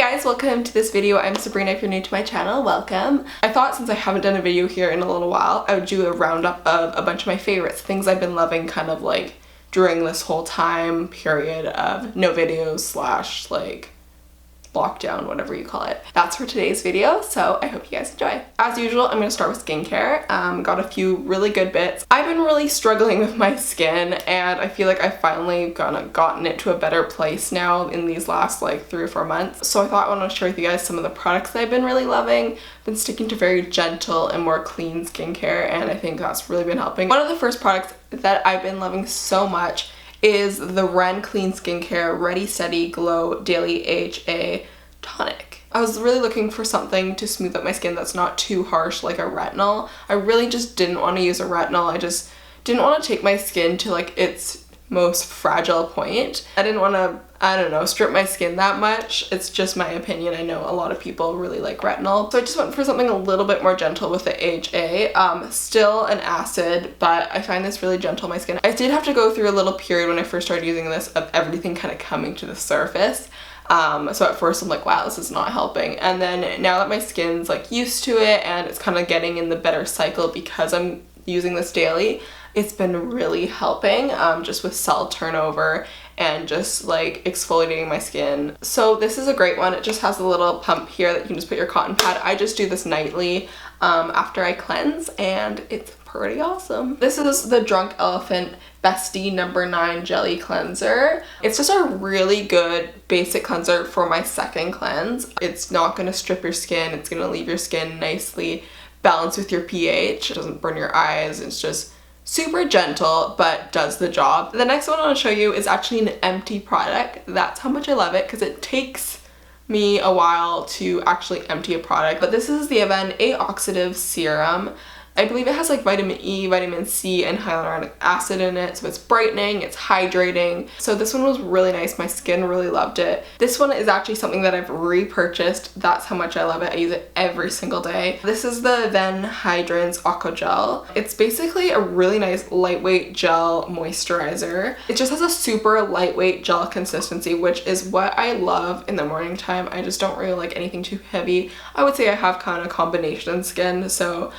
guys, welcome to this video. I'm Sabrina. If you're new to my channel, welcome. I thought since I haven't done a video here in a little while, I would do a roundup of a bunch of my favorites, things I've been loving kind of like during this whole time period of no videos slash like lockdown, whatever you call it. That's for today's video, so I hope you guys enjoy. As usual, I'm going to start with skincare. Got a few really good bits. I've been really struggling with my skin, and I feel like I've finally gotten it to a better place now in these last like 3 or 4 months. So I thought I want to share with you guys some of the products that I've been really loving. I've been sticking to very gentle and more clean skincare, and I think that's really been helping. One of the first products that I've been loving so much is the Ren Clean Skincare Ready Steady Glow Daily AHA Tonic. I was really looking for something to smooth up my skin that's not too harsh like a retinol. I really just didn't want to use a retinol. I just didn't want to take my skin to like its most fragile point. I didn't want to, I don't know, strip my skin that much. It's just my opinion. I know a lot of people really like retinol. So I just went for something a little bit more gentle with the AHA. Still an acid, but I find this really gentle on my skin. I did have to go through a little period when I first started using this of everything kind of coming to the surface. So at first I'm like, wow, this is not helping. And then now that my skin's like used to it and it's kind of getting in the better cycle because I'm using this daily, it's been really helping just with cell turnover and just like exfoliating my skin. So this is a great one. It just has a little pump here that you can just put your cotton pad. I just do this nightly after I cleanse, and it's pretty awesome. This is the Drunk Elephant Bestie No. 9 Jelly Cleanser. It's just a really good basic cleanser for my second cleanse. It's not going to strip your skin. It's going to leave your skin nicely balanced with your pH. It doesn't burn your eyes. It's just super gentle but does the job. The next one I want to show you is actually an empty product. That's how much I love it, because it takes me a while to actually empty a product. But this is the Avène A-Oxidative Serum. I believe it has like vitamin E, vitamin C, and hyaluronic acid in it, so it's brightening, it's hydrating. So this one was really nice. My skin really loved it. This one is actually something that I've repurchased. That's how much I love it. I use it every single day. This is the Avène Hydrance Aqua Gel. It's basically a really nice lightweight gel moisturizer. It just has a super lightweight gel consistency, which is what I love in the morning time. I just don't really like anything too heavy. I would say I have kind of combination skin, so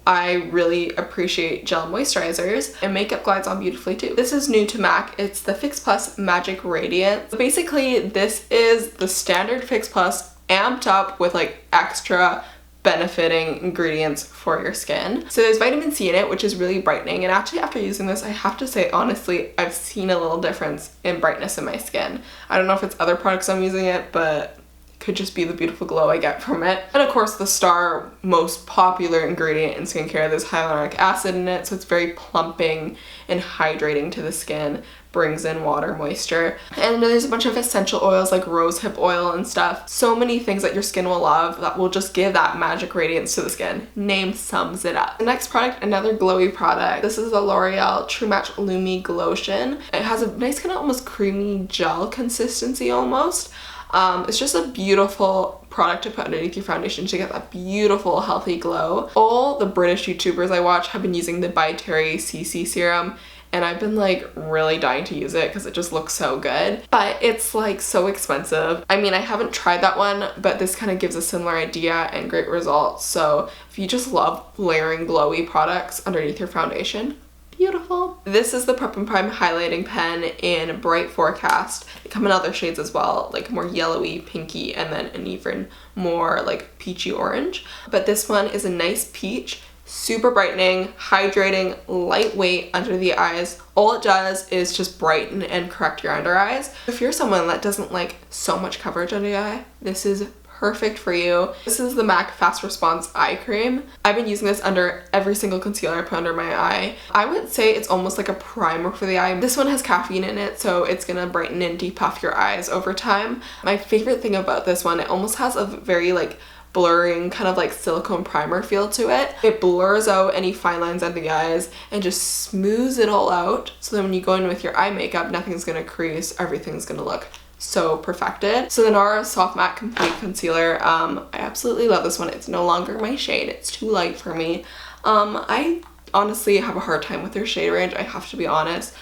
I really appreciate gel moisturizers, and makeup glides on beautifully too. This is new to MAC. It's the Fix Plus Magic Radiance. Basically, this is the standard Fix Plus amped up with like extra benefiting ingredients for your skin. So there's vitamin C in it, which is really brightening, and actually after using this, I have to say honestly, I've seen a little difference in brightness in my skin. I don't know if it's other products I'm using it, but could just be the beautiful glow I get from it. And of course, the star most popular ingredient in skincare, there's hyaluronic acid in it, so it's very plumping and hydrating to the skin, brings in water, moisture. And there's a bunch of essential oils like rosehip oil and stuff. So many things that your skin will love that will just give that magic radiance to the skin. Name sums it up. The next product, another glowy product. This is the L'Oreal True Match Lumi Glotion. It has a nice kind of almost creamy gel consistency almost. It's just a beautiful product to put underneath your foundation to get that beautiful healthy glow. All the British YouTubers I watch have been using the By Terry CC serum, and I've been like really dying to use it because it just looks so good. But it's like so expensive. I mean, I haven't tried that one, but this kind of gives a similar idea and great results. So if you just love layering glowy products underneath your foundation, beautiful. This is the Prep and Prime highlighting pen in Bright Forecast. They come in other shades as well, like more yellowy, pinky, and then an even more like peachy orange. But this one is a nice peach, super brightening, hydrating, lightweight under the eyes. All it does is just brighten and correct your under eyes. If you're someone that doesn't like so much coverage under the eye, this is perfect for you. This is the MAC Fast Response Eye Cream. I've been using this under every single concealer I put under my eye. I would say it's almost like a primer for the eye. This one has caffeine in it, so it's gonna brighten and depuff your eyes over time. My favorite thing about this one, it almost has a very like blurring kind of like silicone primer feel to it. It blurs out any fine lines under the eyes and just smooths it all out, so then when you go in with your eye makeup, nothing's gonna crease, everything's gonna look so perfected. So the NARS Soft Matte Complete Concealer, I absolutely love this one. It's no longer my shade. It's too light for me. I honestly have a hard time with their shade range, I have to be honest.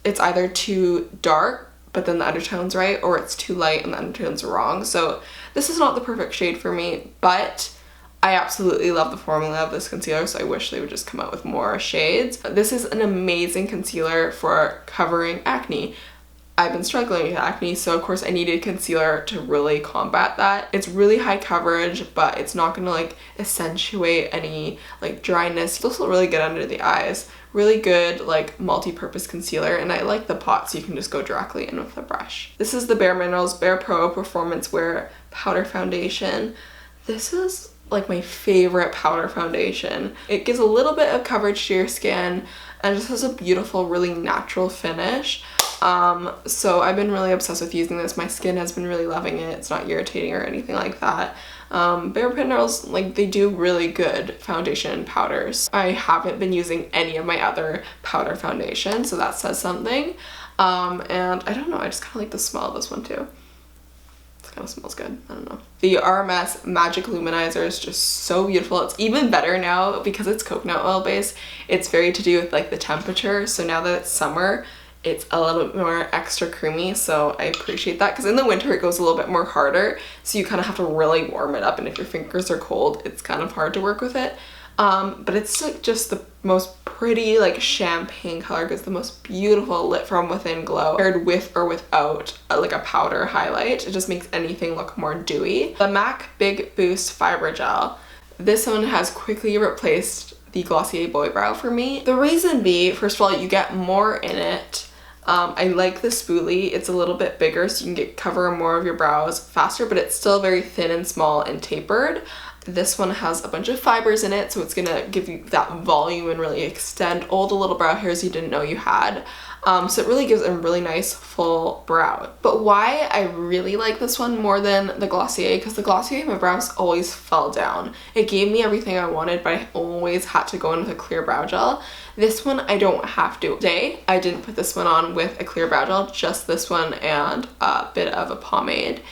It's either too dark but then the undertone's right, or it's too light and the undertone's wrong. So this is not the perfect shade for me, but I absolutely love the formula of this concealer, so I wish they would just come out with more shades. This is an amazing concealer for covering acne. I've been struggling with acne, so of course I needed concealer to really combat that. It's really high coverage, but it's not gonna like accentuate any like dryness. It's also really good under the eyes. Really good like multi-purpose concealer, and I like the pot so you can just go directly in with a brush. This is the Bare Minerals Bare Pro Performance Wear Powder Foundation. This is like my favorite powder foundation. It gives a little bit of coverage to your skin and just has a beautiful, really natural finish. So I've been really obsessed with using this. My skin has been really loving it. It's not irritating or anything like that. Bare Minerals, like, they do really good foundation powders. I haven't been using any of my other powder foundation, so that says something. And I don't know, I just kind of like the smell of this one too. It kind of smells good. I don't know. The RMS Magic Luminizer is just so beautiful. It's even better now because it's coconut oil based. It's very to do with like the temperature. So now that it's summer, it's a little bit more extra creamy, so I appreciate that, because in the winter it goes a little bit more harder, so you kind of have to really warm it up, and if your fingers are cold, it's kind of hard to work with it. But it's like just the most pretty like champagne color, gives the most beautiful lit from within glow, paired with or without like a powder highlight. It just makes anything look more dewy. The MAC Big Boost Fiber Gel. This one has quickly replaced the Glossier Boy Brow for me. The reason being, first of all, you get more in it. I like the spoolie. It's a little bit bigger, so you can cover more of your brows faster, but it's still very thin and small and tapered. This one has a bunch of fibers in it, so it's gonna give you that volume and really extend all the little brow hairs you didn't know you had. So it really gives a really nice full brow. But why I really like this one more than the Glossier, because the Glossier, my brows always fell down. It gave me everything I wanted, but I always had to go in with a clear brow gel. This one I don't have to. Today I didn't put this one on with a clear brow gel, just this one and a bit of a pomade.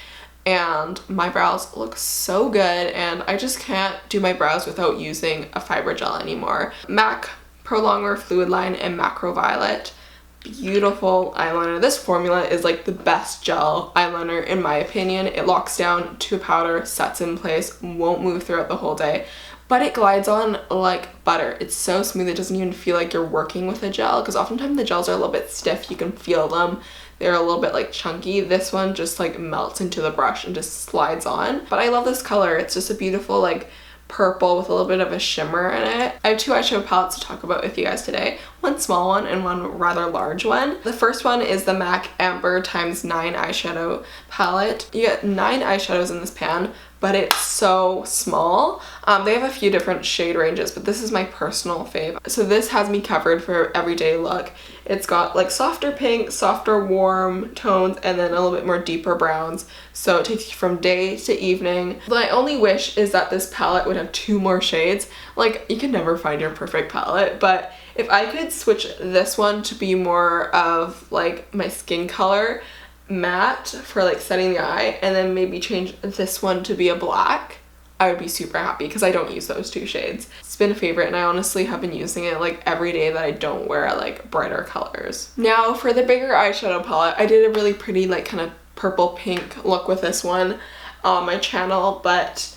And my brows look so good, and I just can't do my brows without using a fiber gel anymore. MAC Pro Longwear Fluid Line and Macro Violet. Beautiful eyeliner. This formula is like the best gel eyeliner in my opinion. It locks down to a powder, sets in place, won't move throughout the whole day, but it glides on like butter. It's so smooth, it doesn't even feel like you're working with a gel, because oftentimes the gels are a little bit stiff, you can feel them. They're a little bit like chunky. This one just like melts into the brush and just slides on. But I love this color. It's just a beautiful like purple with a little bit of a shimmer in it. I have two eyeshadow palettes to talk about with you guys today. One small one and one rather large one. The first one is the MAC Amber x 9 eyeshadow palette. You get 9 eyeshadows in this pan, but it's so small. They have a few different shade ranges, but this is my personal fave. So this has me covered for everyday look. It's got like softer pink, softer warm tones, and then a little bit more deeper browns. So it takes you from day to evening. My only wish is that this palette would have 2 more shades. Like, you can never find your perfect palette, but if I could switch this one to be more of like my skin color, matte for like setting the eye, and then maybe change this one to be a black, I would be super happy, because I don't use those 2 shades. It's been a favorite, and I honestly have been using it like every day that I don't wear like brighter colors. Now for the bigger eyeshadow palette, I did a really pretty like kind of purple pink look with this one on my channel, but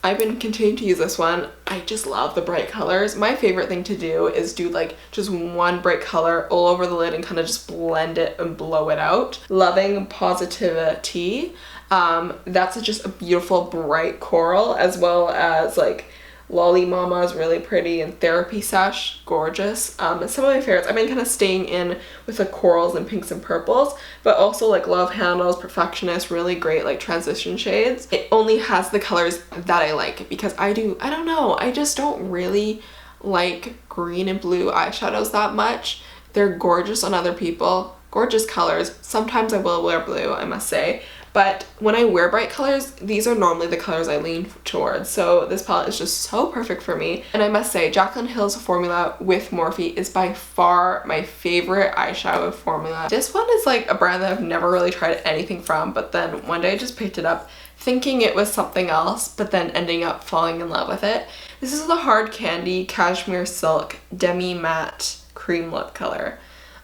I've been continuing to use this one. I just love the bright colors. My favorite thing to do is do like just one bright color all over the lid and kind of just blend it and blow it out. Loving Positivity. That's just a beautiful bright coral, as well as like Lolly Mama is really pretty, and Therapy Sesh, gorgeous. Some of my favorites, I've been kind of staying in with the corals and pinks and purples, but also like Love Handles, Perfectionist, really great like transition shades. It only has the colors that I like, because I don't know, I just don't really like green and blue eyeshadows that much. They're gorgeous on other people, gorgeous colors. Sometimes I will wear blue, I must say. But when I wear bright colors, these are normally the colors I lean towards. So this palette is just so perfect for me. And I must say, Jaclyn Hill's formula with Morphe is by far my favorite eyeshadow formula. This one is like a brand that I've never really tried anything from, but then one day I just picked it up thinking it was something else, but then ending up falling in love with it. This is the Hard Candy Cashmere Silk Demi Matte Cream Lip color.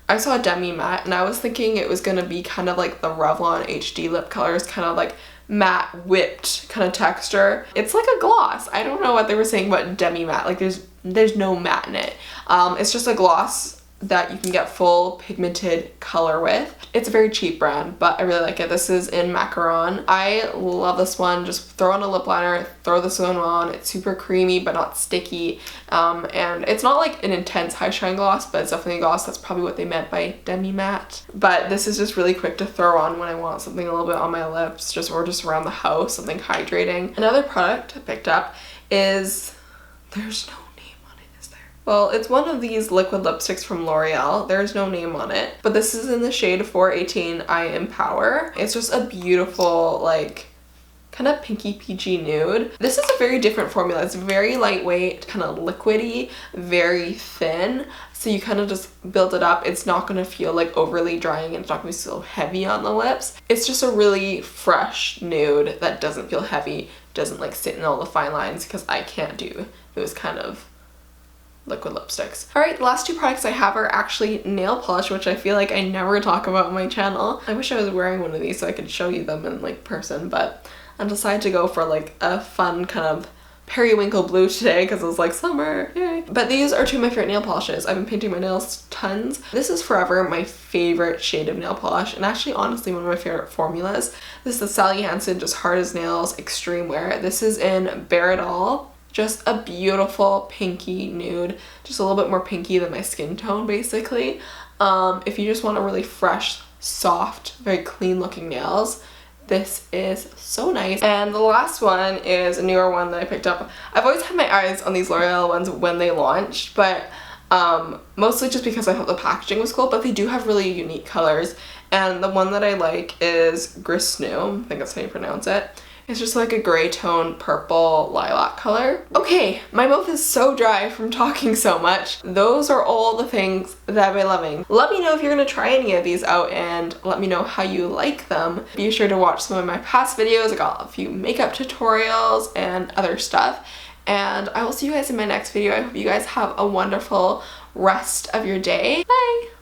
I saw Demi Matte and I was thinking it was gonna be kind of like the Revlon HD lip colors, kind of like matte whipped kind of texture. It's like a gloss. I don't know what they were saying about Demi Matte. Like there's no matte in it. It's just a gloss that you can get full pigmented color with. It's a very cheap brand, but I really like it. This is in Macaron. I love this one. Just throw on a lip liner, throw this one on. It's super creamy but not sticky. And it's not like an intense high shine gloss, but it's definitely a gloss. That's probably what they meant by Demi Matte. But this is just really quick to throw on when I want something a little bit on my lips, or just around the house, something hydrating. Another product I picked up is, there's no, well, it's one of these liquid lipsticks from L'Oreal. There's no name on it, but this is in the shade 418 I Empower. It's just a beautiful, like, kind of pinky peachy nude. This is a very different formula. It's very lightweight, kind of liquidy, very thin. So you kind of just build it up. It's not going to feel like overly drying, and it's not going to be so heavy on the lips. It's just a really fresh nude that doesn't feel heavy, doesn't like sit in all the fine lines, because I can't do those kind of liquid lipsticks. Alright, the last two products I have are actually nail polish, which I feel like I never talk about on my channel. I wish I was wearing one of these so I could show you them in like person, but I decided to go for like a fun kind of periwinkle blue today because it was like summer, yay. But these are two of my favorite nail polishes. I've been painting my nails tons. This is forever my favorite shade of nail polish, and actually honestly one of my favorite formulas. This is the Sally Hansen Just Hard as Nails Extreme Wear. This is in Bare It All. Just a beautiful pinky nude, just a little bit more pinky than my skin tone basically. If you just want a really fresh, soft, very clean looking nails, this is so nice. And the last one is a newer one that I picked up. I've always had my eyes on these L'Oreal ones when they launched, but mostly just because I thought the packaging was cool, but they do have really unique colors. And the one that I like is Gris New, I think that's how you pronounce it. It's just like a gray tone purple lilac color. Okay, my mouth is so dry from talking so much. Those are all the things that I've been loving. Let me know if you're gonna try any of these out and let me know how you like them. Be sure to watch some of my past videos. I got a few makeup tutorials and other stuff. And I will see you guys in my next video. I hope you guys have a wonderful rest of your day. Bye!